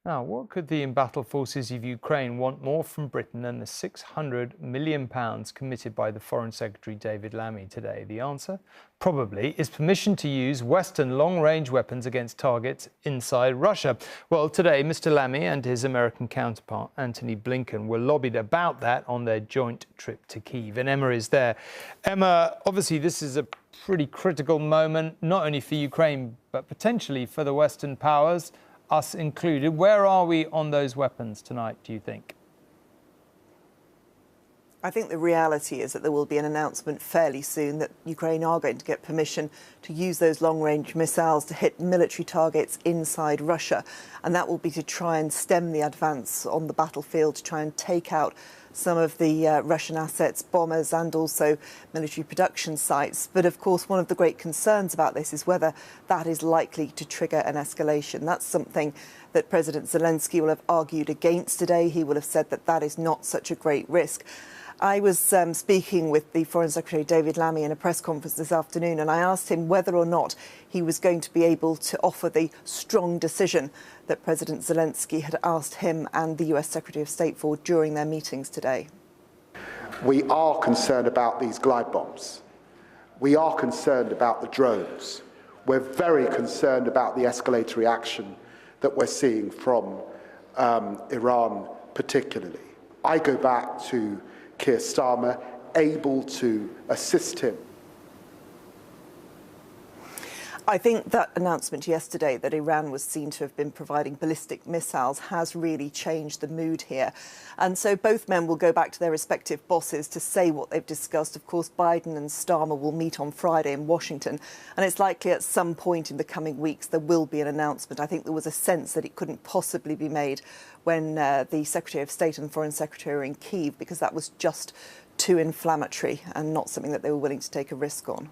Now, what could the embattled forces of Ukraine want more from Britain than the £600 million committed by the Foreign Secretary David Lammy today? The answer, probably, is permission to use Western long-range weapons against targets inside Russia. Well, today, Mr. Lammy and his American counterpart, Antony Blinken, were lobbied about that on their joint trip to Kyiv. And Emma is there. Emma, obviously, this is a pretty critical moment, not only for Ukraine, but potentially for the Western powers, us included. Where are we on those weapons tonight, do you think? I think the reality is that there will be an announcement fairly soon that Ukraine are going to get permission to use those long-range missiles to hit military targets inside Russia. And that will be to try and stem the advance on the battlefield, to try and take out some of the Russian assets, bombers and also military production sites. But of course, one of the great concerns about this is whether that is likely to trigger an escalation. That's something that President Zelensky will have argued against today. He will have said that that is not such a great risk. I was speaking with the Foreign Secretary David Lammy in a press conference this afternoon, and I asked him whether or not he was going to be able to offer the strong decision that President Zelensky had asked him and the US Secretary of State for during their meetings today. We are concerned about these glide bombs. We are concerned about the drones. We're very concerned about the escalatory action that we're seeing from Iran particularly. I go back to Keir Starmer, able to assist him. I think that announcement yesterday that Iran was seen to have been providing ballistic missiles has really changed the mood here. And so both men will go back to their respective bosses to say what they've discussed. Of course, Biden and Starmer will meet on Friday in Washington. And it's likely at some point in the coming weeks there will be an announcement. I think there was a sense that it couldn't possibly be made when the Secretary of State and Foreign Secretary were in Kyiv, because that was just too inflammatory and not something that they were willing to take a risk on.